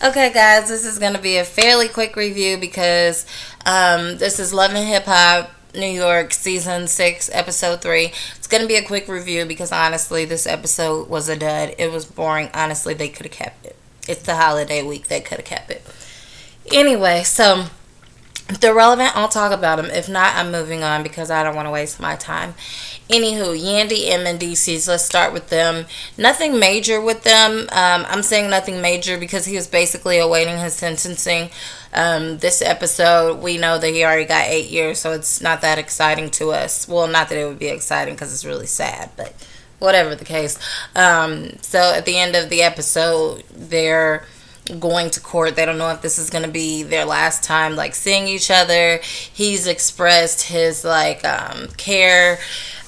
Okay, guys, this is going to be a fairly quick review because this is Love and Hip Hop New York Season 6, Episode 3. It's going to be a quick review because honestly, this episode was a dud. It was boring. Honestly, they could have kept it. It's the holiday week. They could have kept it. Anyway, so if they're relevant, I'll talk about them. If not, I'm moving on because I don't want to waste my time. Anywho, Yandy and Mendices, let's start with them. Nothing major with them. I'm saying nothing major because he was basically awaiting his sentencing. This episode, we know that he already got 8 years, so it's not that exciting to us. Well, not that it would be exciting because it's really sad, but whatever the case. So at the end of the episode, they're going to court. They don't know if this is going to be their last time like seeing each other. He's expressed his care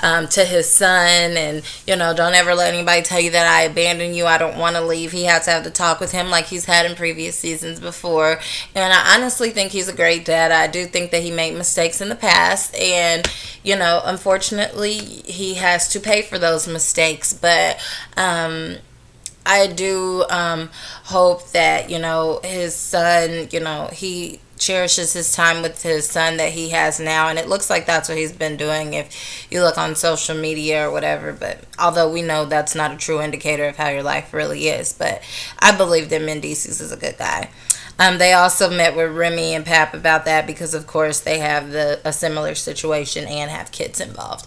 to his son, and don't ever let anybody tell you that I abandoned you, I don't want to leave. He had to have the talk with him like he's had in previous seasons before, and I honestly think he's a great dad. I do think that he made mistakes in the past, and unfortunately he has to pay for those mistakes, but I do hope that, his son, he cherishes his time with his son that he has now. And it looks like that's what he's been doing if you look on social media or whatever. But although we know that's not a true indicator of how your life really is. But I believe that Mendices is a good guy. They also met with Remy and Pap about that because, of course, they have a similar situation and have kids involved.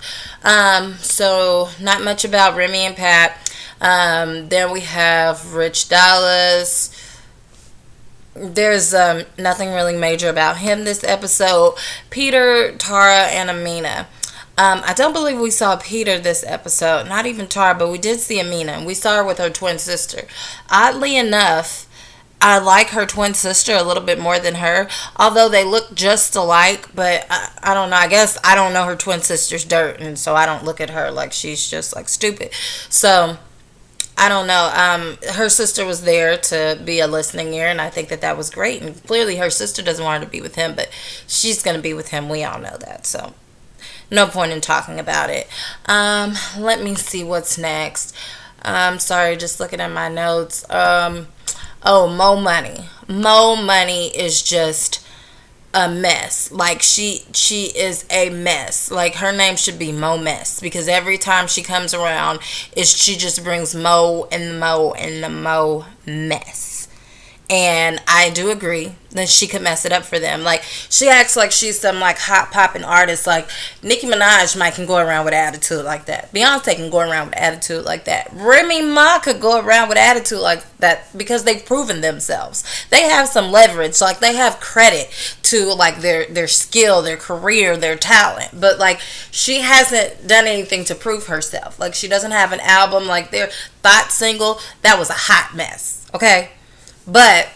So not much about Remy and Pap. Then we have Rich Dallas. There's nothing really major about him this episode. Peter, Tara, and Amina. I don't believe we saw Peter this episode. Not even Tara, but we did see Amina. And we saw her with her twin sister. Oddly enough, I like her twin sister a little bit more than her. Although they look just alike. But I don't know. I guess I don't know her twin sister's dirt. And so I don't look at her like she's just like stupid. So I don't know. Her sister was there to be a listening ear, and I think that was great. And clearly her sister doesn't want her to be with him, but she's going to be with him. We all know that. So no point in talking about it. Let me see what's next. Sorry, just looking at my notes. Mo Money. Mo Money is just a mess. Like she is a mess. Like her name should be Mo Mess because every time she comes around she just brings Mo and the Mo and the Mo mess. And I do agree that she could mess it up for them. Like, she acts like she's some, like, hot popping artist. Like, Nicki Minaj might can go around with an attitude like that. Beyonce can go around with an attitude like that. Remy Ma could go around with an attitude like that because they've proven themselves. They have some leverage. Like, they have credit to, like, their skill, their career, their talent. But, like, she hasn't done anything to prove herself. Like, she doesn't have an album. Like, their Thought single, that was a hot mess. Okay? But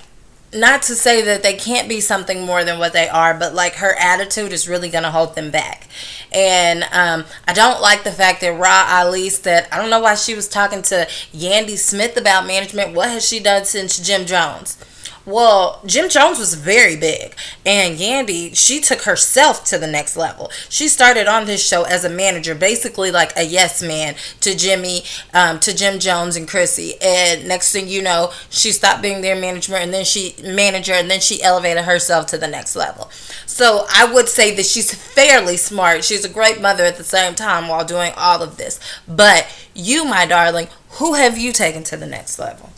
not to say that they can't be something more than what they are, but like her attitude is really going to hold them back. And I don't like the fact that Ra Ali said, I don't know why she was talking to Yandy Smith about management. What has she done since Jim Jones? Well, Jim Jones was very big, and Yandy, she took herself to the next level. She started on this show as a manager, basically like a yes man to to Jim Jones and Chrissy. And next thing you know, she stopped being their manager, and then she elevated herself to the next level. So I would say that she's fairly smart. She's a great mother at the same time while doing all of this. But you, my darling, who have you taken to the next level?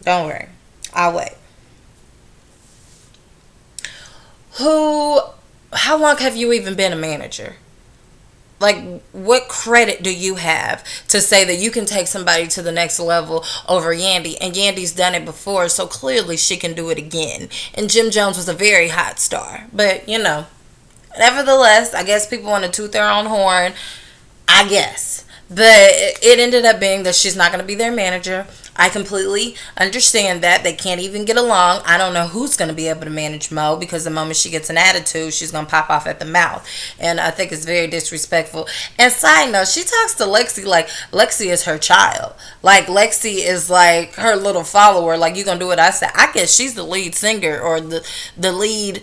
Don't worry. I'll wait. How long have you even been a manager? Like, what credit do you have to say that you can take somebody to the next level over Yandy? And Yandy's done it before, so clearly she can do it again. And Jim Jones was a very hot star. But, nevertheless, I guess people want to toot their own horn. I guess. But it ended up being that she's not going to be their manager. I completely understand that. They can't even get along. I don't know who's going to be able to manage Mo because the moment she gets an attitude, she's going to pop off at the mouth. And I think it's very disrespectful. And side note, she talks to Lexi like Lexi is her child. Like Lexi is like her little follower. Like, you going to do what I say. I guess she's the lead singer or the lead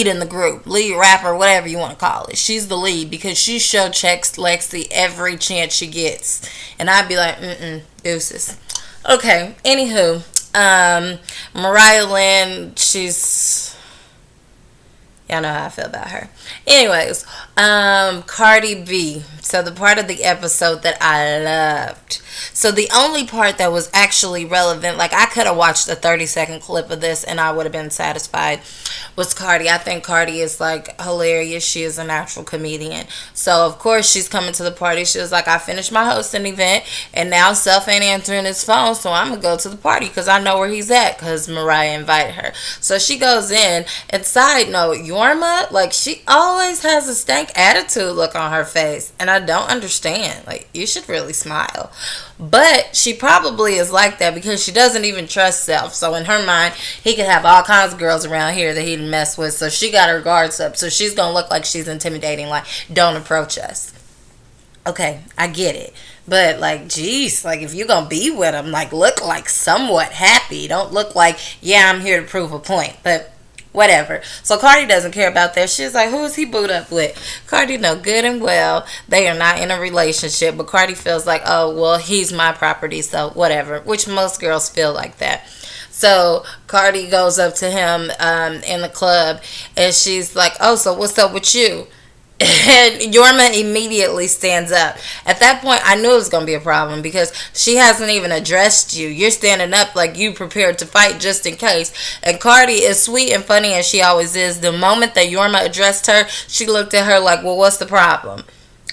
in the group, lead rapper, whatever you want to call it. She's the lead because she checks Lexi every chance she gets. And I'd be like, deuces. Okay, anywho, Mariah Lynn, y'all know how I feel about her. Anyways, Cardi B. So the part of the episode that I loved. So the only part that was actually relevant, like I could have watched a 30-second clip of this and I would have been satisfied, was Cardi. I think Cardi is like hilarious. She is a natural comedian. So of course she's coming to the party. She was like, I finished my hosting event and now Self ain't answering his phone, so I'm gonna go to the party because I know where he's at because Mariah invited her. So she goes in, and side note, Yorma, like she always has a stank attitude look on her face, and I don't understand. Like, you should really smile. But she probably is like that because she doesn't even trust Self. So in her mind, he could have all kinds of girls around here that he'd mess with. So she got her guards up. So she's going to look like she's intimidating. Like, don't approach us. Okay, I get it. But, like, geez, like, if you're going to be with him, like, look like somewhat happy. Don't look like, yeah, I'm here to prove a point. But whatever. So Cardi doesn't care about that. She's like, who is he booed up with? Cardi know good and well they are not in a relationship, but Cardi feels like, oh, well, he's my property, so whatever, which most girls feel like that. So Cardi goes up to him in the club, and she's like, oh, so what's up with you? And Yorma immediately stands up. At that point, I knew it was going to be a problem because she hasn't even addressed you. You're standing up like you prepared to fight just in case. And Cardi is sweet and funny as she always is. The moment that Yorma addressed her, she looked at her like, well, what's the problem?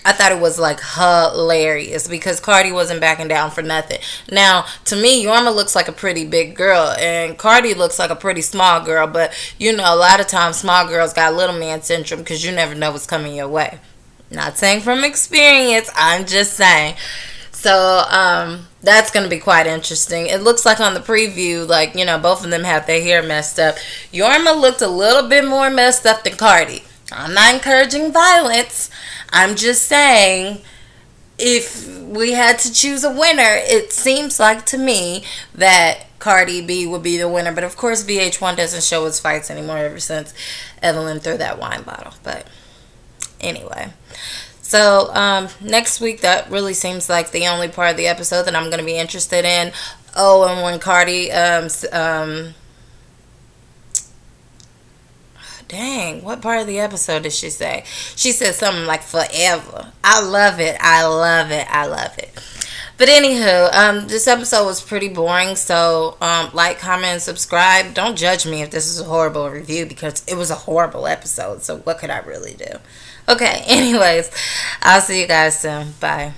I thought it was like hilarious because Cardi wasn't backing down for nothing. Now, to me, Yorma looks like a pretty big girl and Cardi looks like a pretty small girl. But, you know, a lot of times small girls got little man syndrome because you never know what's coming your way. Not saying from experience, I'm just saying. So, that's going to be quite interesting. It looks like on the preview, like, you know, both of them have their hair messed up. Yorma looked a little bit more messed up than Cardi. I'm not encouraging violence. I'm just saying, if we had to choose a winner, it seems like to me that Cardi B would be the winner. But of course, VH1 doesn't show its fights anymore ever since Evelyn threw that wine bottle. But anyway. So next week, that really seems like the only part of the episode that I'm going to be interested in. Oh, and when Cardi dang, what part of the episode did she say? She said something like forever. I love it. I love it. I love it. But anywho, this episode was pretty boring. So like, comment, and subscribe. Don't judge me if this is a horrible review because it was a horrible episode. So what could I really do? Okay, anyways, I'll see you guys soon. Bye.